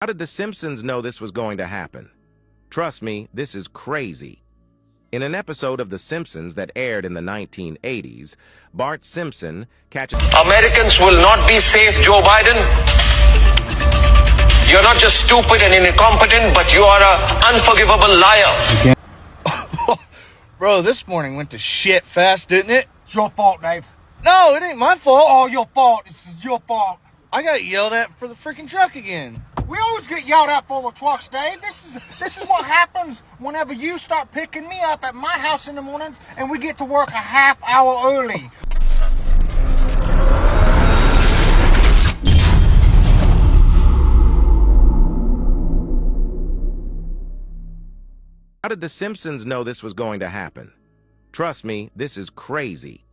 How did The Simpsons know this was going to happen? Trust me, this is crazy. In an episode of The Simpsons that aired in the 1980s, Bart Simpson catches... Americans will not be safe, Joe Biden. You're not just stupid and incompetent, but you are an unforgivable liar. Bro, this morning went to shit fast, didn't it? It's your fault, Dave. No, it ain't my fault. Oh, your fault. This is your fault. I got yelled at for the freaking truck again. We always get yelled at for the trucks, Dave. This is what happens whenever you start picking me up at my house in the mornings and we get to work a half hour early. How did The Simpsons know this was going to happen? Trust me, this is crazy.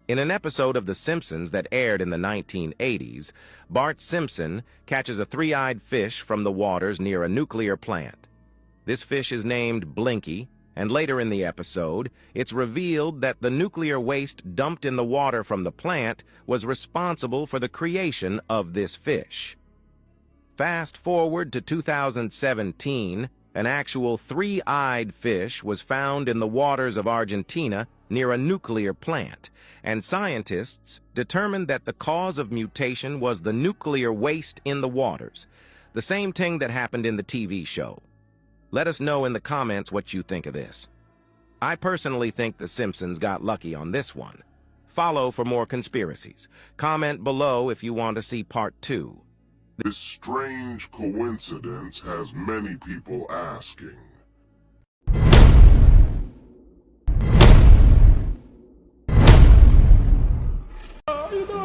In an episode of The Simpsons that aired in the 1980s, Bart Simpson catches a three-eyed fish from the waters near a nuclear plant. This fish is named Blinky, and later in the episode, it's revealed that the nuclear waste dumped in the water from the plant was responsible for the creation of this fish. Fast forward to 2017, an actual three-eyed fish was found in the waters of Argentina near a nuclear plant, and scientists determined that the cause of mutation was the nuclear waste in the waters, the same thing that happened in the TV show. Let us know in the comments what you think of this. I personally think The Simpsons got lucky on this one. Follow for more conspiracies. Comment below if you want to see part 2. This strange coincidence has many people asking.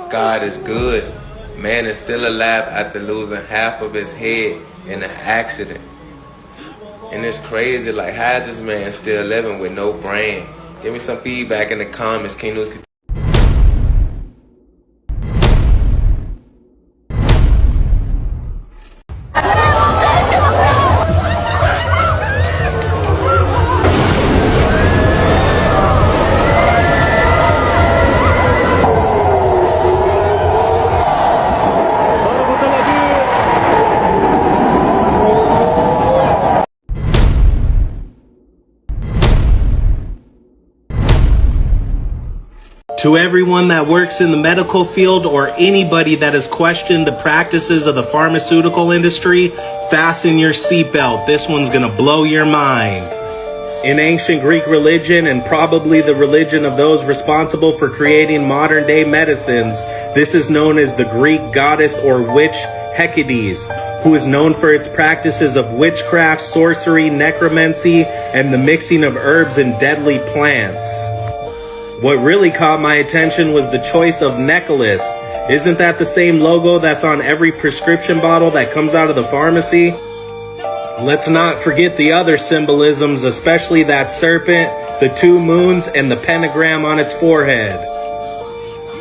God is good. Man is still alive after losing half of his head in an accident. And it's crazy, like, how this man still living with no brain? Give me some feedback in the comments. King News. To everyone that works in the medical field or anybody that has questioned the practices of the pharmaceutical industry, fasten your seatbelt. This one's gonna blow your mind. In ancient Greek religion, and probably the religion of those responsible for creating modern day medicines, this is known as the Greek goddess or witch Hecate, who is known for its practices of witchcraft, sorcery, necromancy, and the mixing of herbs and deadly plants. What really caught my attention was the choice of necklace. Isn't that the same logo that's on every prescription bottle that comes out of the pharmacy? Let's not forget the other symbolisms, especially that serpent, the 2 moons, and the pentagram on its forehead.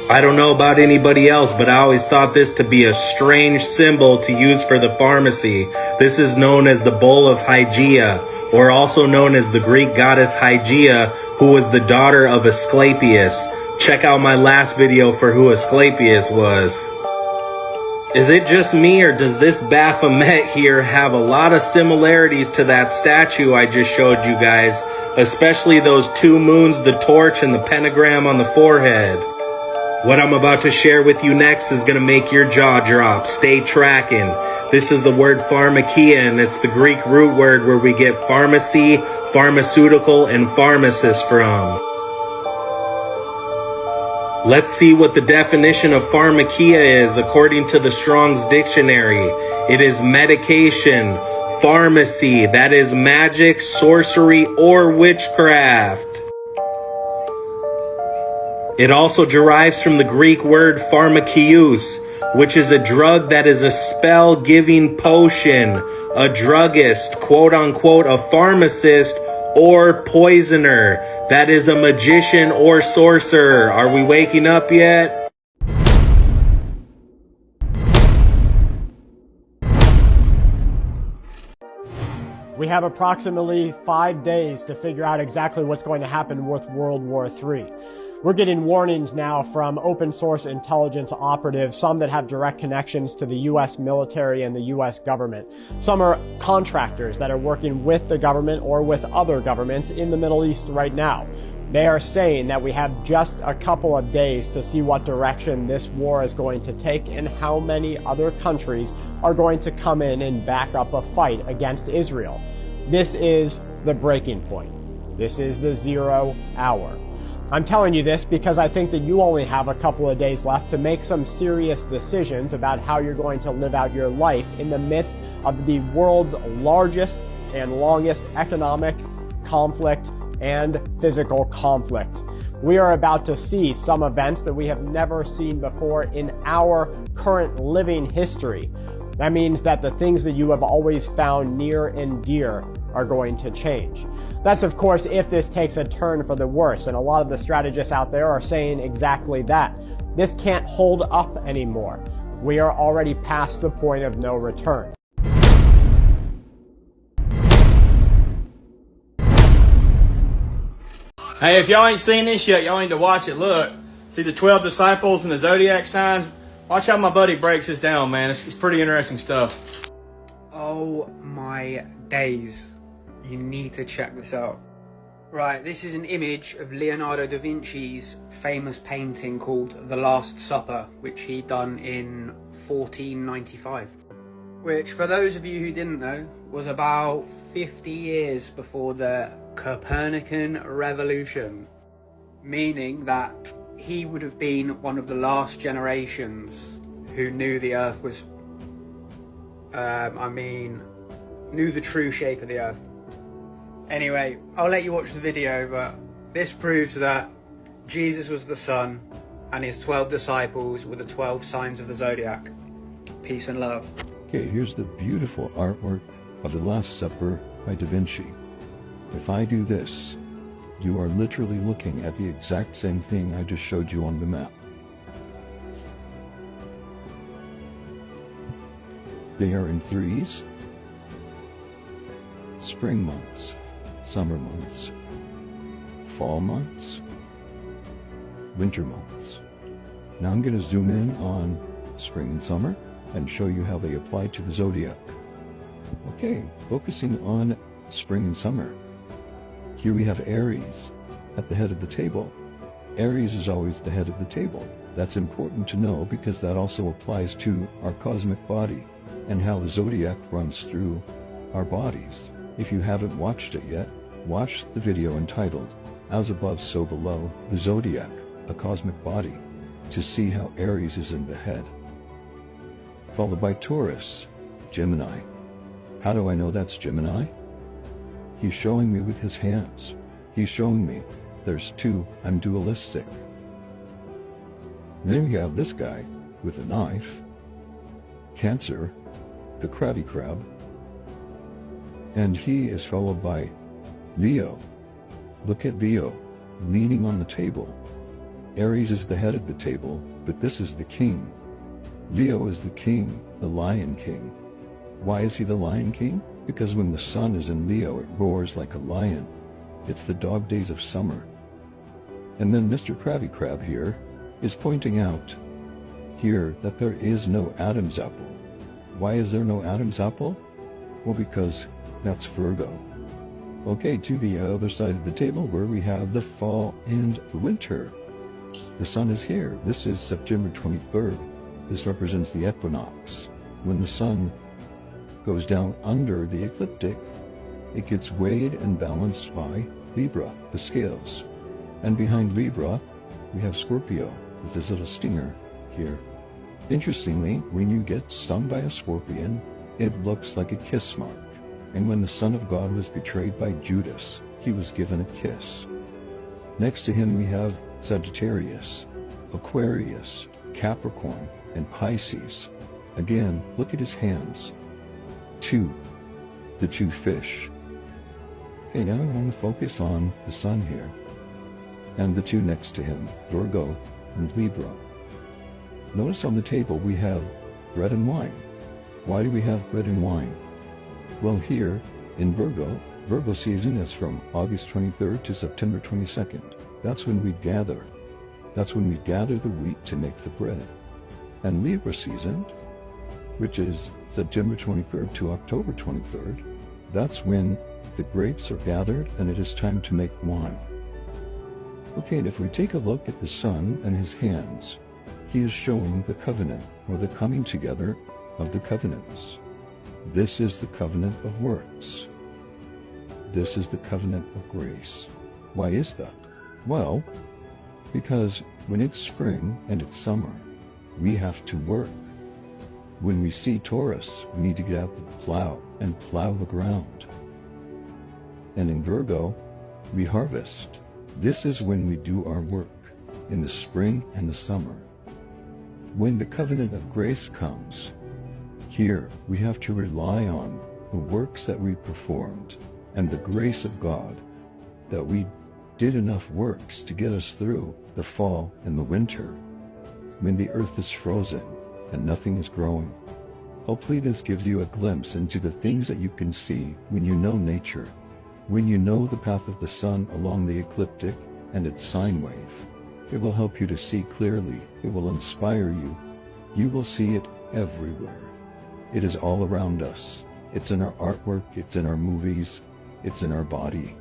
I don't know about anybody else, but I always thought this to be a strange symbol to use for the pharmacy. This is known as the bowl of Hygeia, or also known as the Greek goddess Hygeia, who was the daughter of Asclepius. Check out my last video for who Asclepius was. Is it just me, or does this Baphomet here have a lot of similarities to that statue I just showed you guys, especially those 2 moons, the torch, and the pentagram on the forehead? What I'm about to share with you next is going to make your jaw drop. Stay tracking. This is the word pharmakia, and it's the Greek root word where we get pharmacy, pharmaceutical, and pharmacist from. Let's see what the definition of pharmakia is according to the Strong's Dictionary. It is medication, pharmacy, that is magic, sorcery, or witchcraft. It also derives from the Greek word pharmakios, which is a drug that is a spell-giving potion, a druggist, quote-unquote, a pharmacist, or poisoner. That is a magician or sorcerer. Are we waking up yet? We have approximately 5 days to figure out exactly what's going to happen with World War III. We're getting warnings now from open source intelligence operatives, some that have direct connections to the US military and the US government. Some are contractors that are working with the government or with other governments in the Middle East right now. They are saying that we have just a couple of days to see what direction this war is going to take and how many other countries are going to come in and back up a fight against Israel. This is the breaking point. This is the 0 hour. I'm telling you this because I think that you only have a couple of days left to make some serious decisions about how you're going to live out your life in the midst of the world's largest and longest economic conflict and physical conflict. We are about to see some events that we have never seen before in our current living history. That means that the things that you have always found near and dear are going to change. That's, of course, if this takes a turn for the worse, and a lot of the strategists out there are saying exactly that. This can't hold up anymore. We are already past the point of no return. Hey, if y'all ain't seen this yet, y'all need to watch it. Look, see the 12 disciples and the zodiac signs? Watch how my buddy breaks this down, man. It's pretty interesting stuff. Oh my days. You need to check this out. Right, this is an image of Leonardo da Vinci's famous painting called The Last Supper, which he done in 1495. Which, for those of you who didn't know, was about 50 years before the Copernican revolution. Meaning that he would have been one of the last generations who knew the Earth was, knew the true shape of the Earth. Anyway, I'll let you watch the video, but this proves that Jesus was the Son and his 12 disciples were the 12 signs of the Zodiac. Peace and love. Okay, here's the beautiful artwork of The Last Supper by Da Vinci. If I do this, you are literally looking at the exact same thing I just showed you on the map. They are in threes. Spring months, summer months, fall months, winter months. Now I'm going to zoom in on spring and summer and show you how they apply to the zodiac. Okay, focusing on spring and summer. Here we have Aries at the head of the table. Aries is always the head of the table. That's important to know because that also applies to our cosmic body and how the zodiac runs through our bodies. If you haven't watched it yet, watch the video entitled As Above, So Below, the Zodiac, a Cosmic Body, to see how Aries is in the head. Followed by Taurus, Gemini. How do I know that's Gemini? He's showing me with his hands. He's showing me there's two, I'm dualistic. Then we have this guy with a knife, Cancer, the crabby crab, and he is followed by Leo. Look at Leo, leaning on the table. Aries is the head of the table, but this is the king. Leo is the king, the Lion King. Why is he the Lion King? Because when the sun is in Leo, it roars like a lion. It's the dog days of summer. And then Mr. Krabby Crab here is pointing out here that there is no Adam's apple. Why is there no Adam's apple? Well, because that's Virgo. Okay, to the other side of the table where we have the fall and the winter. The sun is here. This is September 23rd. This represents the equinox. When the sun goes down under the ecliptic, it gets weighed and balanced by Libra, the scales. And behind Libra, we have Scorpio with this little stinger here. Interestingly, when you get stung by a scorpion, it looks like a kiss mark. And when the Son of God was betrayed by Judas, he was given a kiss. Next to him we have Sagittarius, Aquarius, Capricorn, and Pisces. Again, look at his hands. The two fish. Okay, now I want to focus on the sun here. And the two next to him, Virgo and Libra. Notice on the table we have bread and wine. Why do we have bread and wine? Well, here in Virgo season is from August 23rd to September 22nd. That's when we gather That's when we gather the wheat to make the bread. And Libra season, which is September 23rd to October 23rd, that's when the grapes are gathered and it is time to make wine. Okay, and if we take a look at the sun and his hands, he is showing the covenant, or the coming together of the covenants. This is the covenant of works. This is the covenant of grace. Why is that? Well, because when it's spring and it's summer, we have to work. When we see Taurus, we need to get out the plow and plow the ground. And in Virgo, we harvest. This is when we do our work, in the spring and the summer. When the covenant of grace comes, here we have to rely on the works that we performed and the grace of God, that we did enough works to get us through the fall and the winter, when the earth is frozen and nothing is growing. Hopefully this gives you a glimpse into the things that you can see when you know nature, when you know the path of the sun along the ecliptic and its sine wave. It will help you to see clearly. It will inspire you. You will see it everywhere. It is all around us. It's in our artwork, it's in our movies, it's in our body.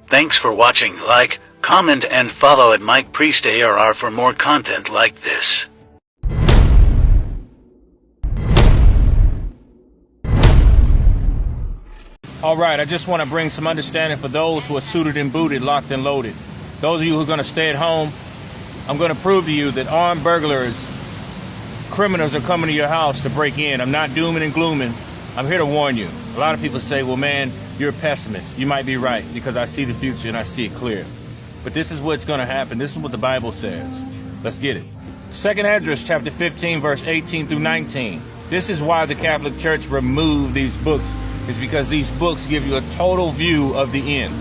Thanks for watching. Like, comment, and follow at Mike Priest ARR for more content like this. All right, I just want to bring some understanding for those who are suited and booted, locked and loaded. Those of you who are going to stay at home, I'm going to prove to you that armed burglars, criminals are coming to your house to break in. I'm not dooming and glooming. I'm here to warn you. A lot of people say, well, man, you're a pessimist. You might be right, because I see the future and I see it clear. But this is what's going to happen. This is what the Bible says. Let's get it. 2nd Esdras, chapter 15, verse 18 through 19. This is why the Catholic Church removed these books, is because these books give you a total view of the end.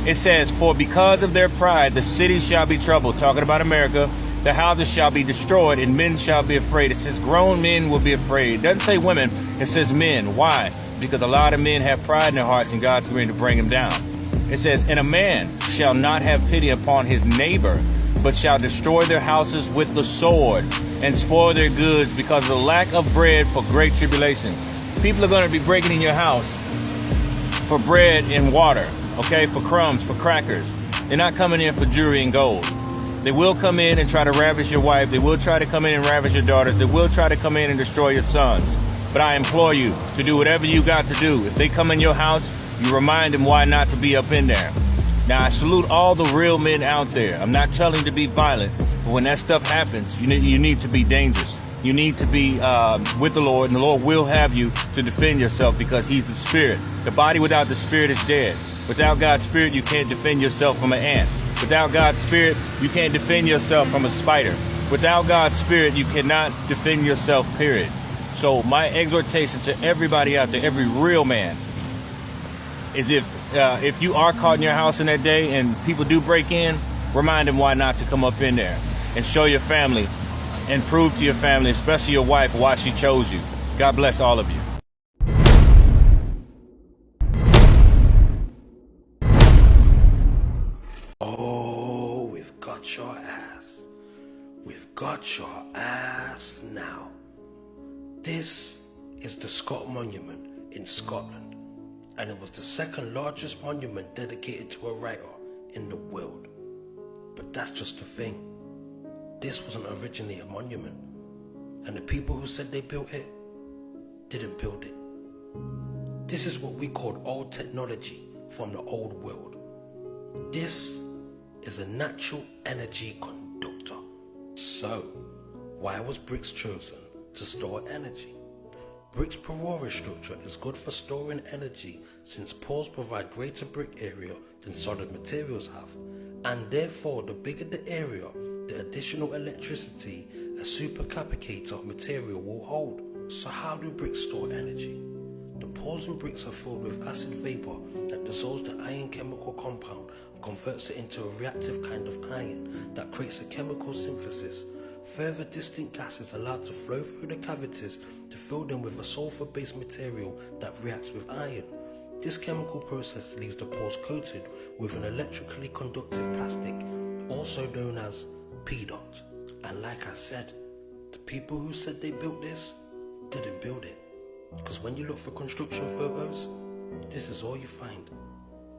It says, for because of their pride, the cities shall be troubled. Talking about America. The houses shall be destroyed, and men shall be afraid. It says grown men will be afraid. It doesn't say women. It says men. Why? Because a lot of men have pride in their hearts, and God's going to bring them down. It says, and a man shall not have pity upon his neighbor, but shall destroy their houses with the sword, and spoil their goods because of the lack of bread for great tribulation. People are going to be breaking in your house for bread and water, okay, for crumbs, for crackers. They're not coming in for jewelry and gold. They will come in and try to ravish your wife. They will try to come in and ravish your daughters. They will try to come in and destroy your sons. But I implore you to do whatever you got to do. If they come in your house, you remind them why not to be up in there. Now, I salute all the real men out there. I'm not telling you to be violent, but when that stuff happens, you need to be dangerous. You need to be with the Lord, and the Lord will have you to defend yourself, because he's the spirit. The body without the spirit is dead. Without God's spirit, you can't defend yourself from an ant. Without God's spirit, you can't defend yourself from a spider. Without God's spirit, you cannot defend yourself, period. So my exhortation to everybody out there, every real man, is if you are caught in your house in that day and people do break in, remind them why not to come up in there and show your family and prove to your family, especially your wife, why she chose you. God bless all of you. Oh, we've got your ass. We've got your ass now. This is the Scott Monument in Scotland, and it was the second largest monument dedicated to a writer in the world. But that's just the thing. This wasn't originally a monument, and the people who said they built it didn't build it. This is what we call old technology from the old world. This is a natural energy conductor. So, why was bricks chosen to store energy? Bricks' porous structure is good for storing energy, since pores provide greater brick area than solid materials have, and therefore the bigger the area, the additional electricity a supercapacitor material will hold. So how do bricks store energy? The pores in bricks are filled with acid vapor that dissolves the iron chemical compound and converts it into a reactive kind of iron that creates a chemical synthesis. Further distinct gas is allowed to flow through the cavities to fill them with a sulfur-based material that reacts with iron. This chemical process leaves the pores coated with an electrically conductive plastic, also known as P-Dot. And like I said, the people who said they built this didn't build it. Because when you look for construction photos, this is all you find.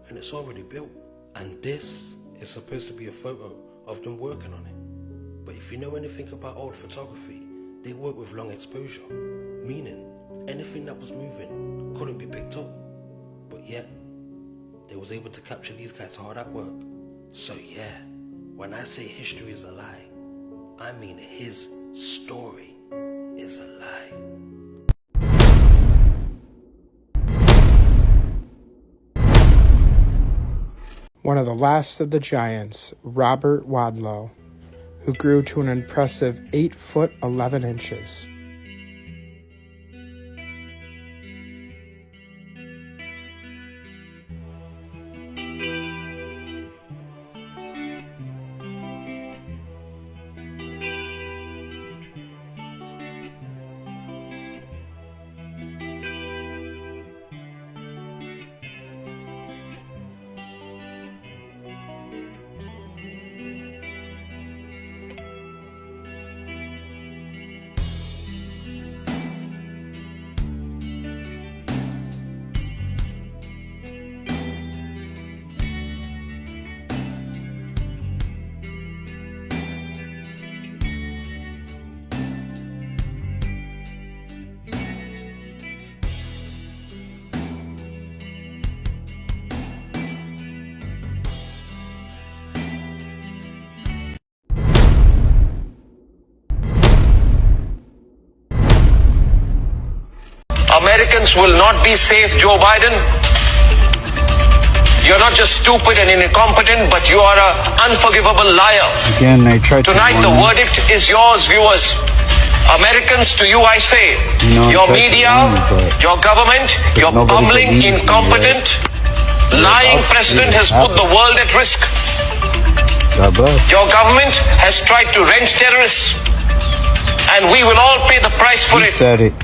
And it's already built. And this is supposed to be a photo of them working on it. But if you know anything about old photography, they work with long exposure, meaning anything that was moving couldn't be picked up. But yet, they was able to capture these guys hard at work. So yeah, when I say history is a lie, I mean his story is a lie. One of the last of the giants, Robert Wadlow, who grew to an impressive 8 foot 11 inches. Americans will not be safe, Joe Biden. You're not just stupid and incompetent, but you are an unforgivable liar. Again, I tried to Tonight, the verdict is yours, viewers. Americans, to you I say, your media, your government, your bumbling, incompetent, lying president has put the world at risk. God bless. Your government has tried to wrench terrorists, and we will all pay the price for He it. said it.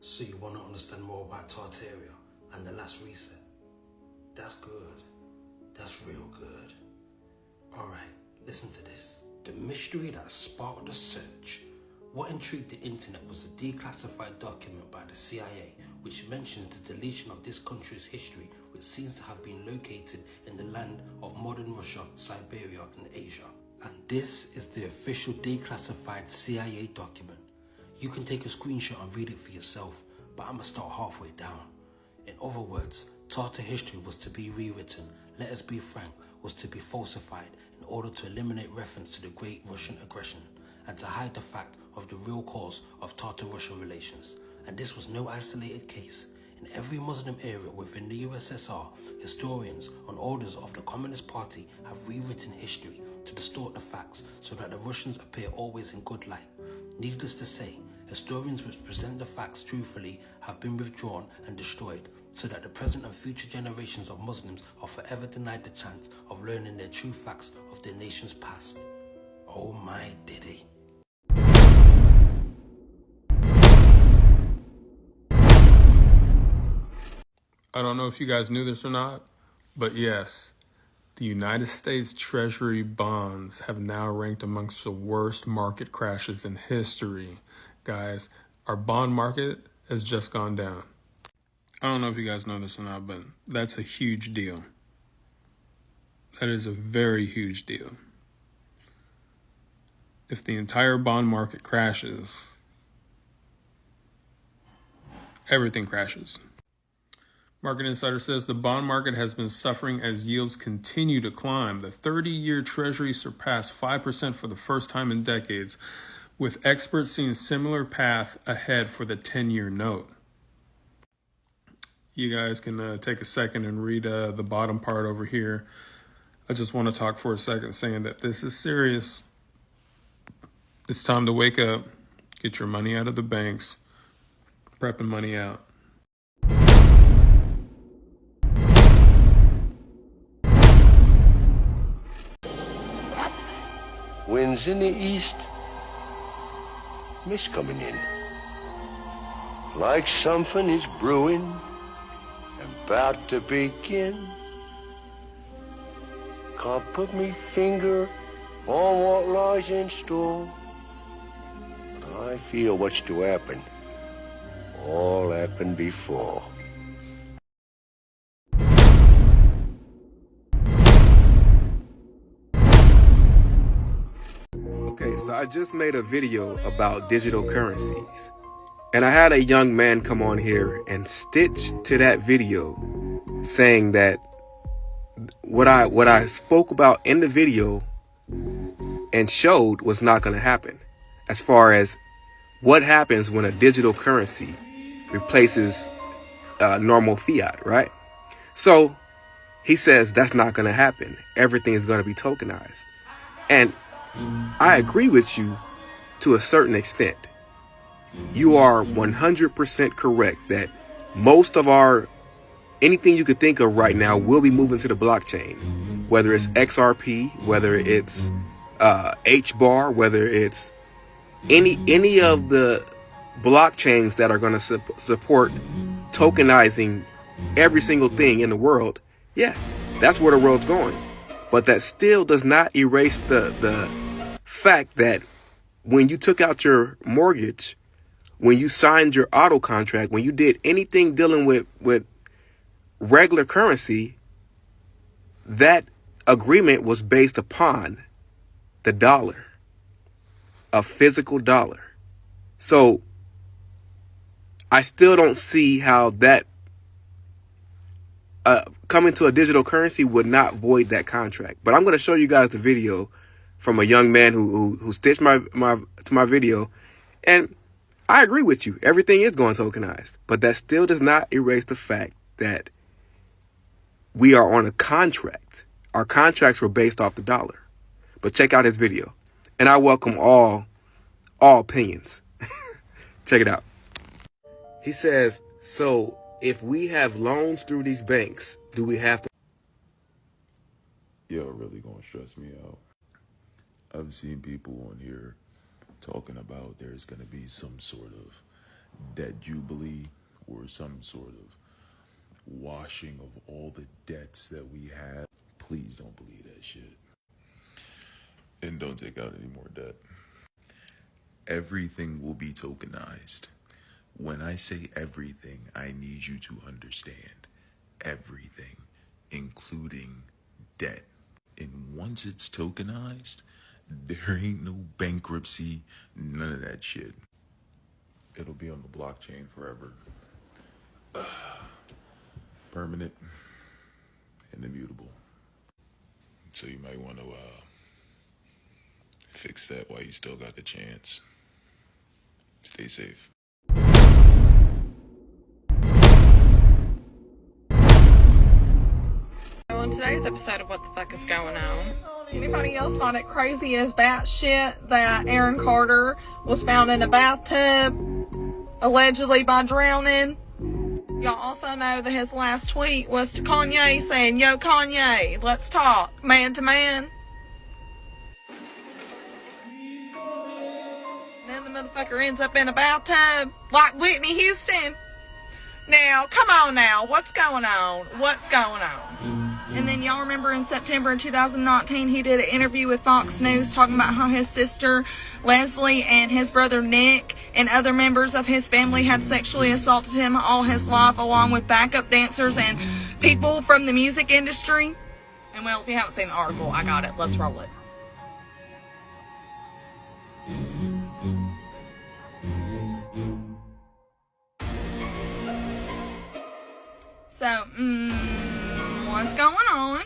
So you want to understand more about Tartaria and the last reset? That's good. That's real good. Alright, listen to this. The mystery that sparked the search. What intrigued the internet was a declassified document by the CIA which mentions the deletion of this country's history, which seems to have been located in the land of modern Russia, Siberia and Asia. And this is the official declassified CIA document. You can take a screenshot and read it for yourself, but I'm gonna start halfway down. In other words, Tartar history was to be rewritten, let us be frank, was to be falsified in order to eliminate reference to the Great Russian aggression and to hide the fact of the real cause of Tartar-Russian relations. And this was no isolated case. In every Muslim area within the USSR, historians, on orders of the Communist Party, have rewritten history to distort the facts so that the Russians appear always in good light. Needless to say, historians which present the facts truthfully have been withdrawn and destroyed so that the present and future generations of Muslims are forever denied the chance of learning their true facts of their nation's past. Oh my Diddy. I don't know if you guys knew this or not, but yes, the United States Treasury bonds have now ranked amongst the worst market crashes in history. Guys, our bond market has just gone down. I don't know if you guys know this or not, but that's a huge deal. That is a very huge deal. If the entire bond market crashes, everything crashes. Market Insider says the bond market has been suffering as yields continue to climb. The 30-year Treasury surpassed 5% for the first time in decades, with experts seeing similar path ahead for the 10-year note. You guys can take a second and read the bottom part over here. I just want to talk for a second saying that this is serious. It's time to wake up, get your money out of the banks, prepping money out. Winds in the east, mist coming in. like something is brewing, about to begin. Can't put me finger on what lies in store. I feel what's to happen. All happened before. Okay, so I just made a video about digital currencies. And I had a young man come on here and stitch to that video saying that what I spoke about in the video and showed was not going to happen. As far as what happens when a digital currency replaces normal fiat, right? So he says that's not going to happen. Everything is going to be tokenized. And I agree with you to a certain extent. You are 100% correct that most of anything you could think of right now will be moving to the blockchain, whether it's XRP, whether it's HBAR, whether it's any of the blockchains that are going to support tokenizing every single thing in the world. Yeah, that's where the world's going. But that still does not erase the fact that when you took out your mortgage, when you signed your auto contract, when you did anything dealing with regular currency, that agreement was based upon the dollar, a physical dollar. So I still don't see how that coming to a digital currency would not void that contract. But I'm going to show you guys the video from a young man who stitched my video, and I agree with you. Everything is going tokenized, but that still does not erase the fact that we are on a contract. Our contracts were based off the dollar. But check out his video, and I welcome all opinions. Check it out. He says, so if we have loans through these banks, do we have to? Y'all really gonna stress me out. I've seen people on here talking about there's gonna be some sort of debt jubilee or some sort of washing of all the debts that we have. Please don't believe that shit. And don't take out any more debt. Everything will be tokenized. When I say everything, I need you to understand everything, including debt. And once it's tokenized, there ain't no bankruptcy, none of that shit. It'll be on the blockchain forever. Permanent and immutable. So you might want to fix that while you still got the chance. Stay safe. On today's episode of What the Fuck Is Going On, anybody else find it crazy as batshit that Aaron Carter was found in a bathtub, allegedly by drowning? Y'all also know that his last tweet was to Kanye saying, "Yo, Kanye, let's talk, man to man." And then the motherfucker ends up in a bathtub like Whitney Houston. Now, come on now, what's going on? What's going on? And then y'all remember in September 2019, he did an interview with Fox News talking about how his sister Leslie and his brother Nick and other members of his family had sexually assaulted him all his life, along with backup dancers and people from the music industry. And well, if you haven't seen the article, I got it. Let's roll it. So, what's going on?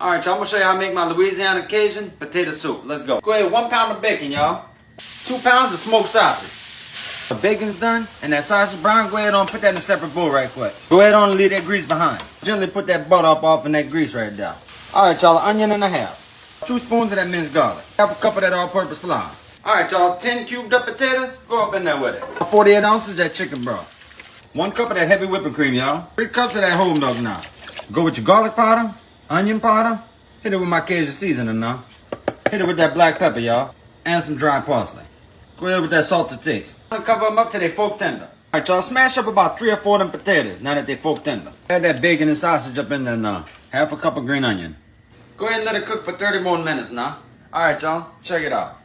Alright, y'all, I'm gonna show you how to make my Louisiana Cajun potato soup. Let's go. Go ahead, 1 pound of bacon, y'all. 2 pounds of smoked sausage. The bacon's done, and that sausage brown, go ahead on, put that in a separate bowl right quick. Go ahead on and leave that grease behind. Gently put that butter up off in that grease right there. Alright, y'all, an onion and a half. 2 spoons of that minced garlic. Half a cup of that all-purpose flour. Alright, y'all, 10 cubed up potatoes, go up in there with it. 48 ounces of that chicken broth. 1 cup of that heavy whipping cream, y'all. 3 cups of that whole milk now. Go with your garlic powder, onion powder. Hit it with my Cajun seasoning now. Hit it with that black pepper, y'all. And some dry parsley. Go ahead with that salt to taste. I'm gonna cover them up till they fork tender. Alright, y'all, smash up about 3 or 4 of them potatoes now that they fork tender. Add that bacon and sausage up in there now. Half a cup of green onion. Go ahead and let it cook for 30 more minutes now. Alright, y'all, check it out.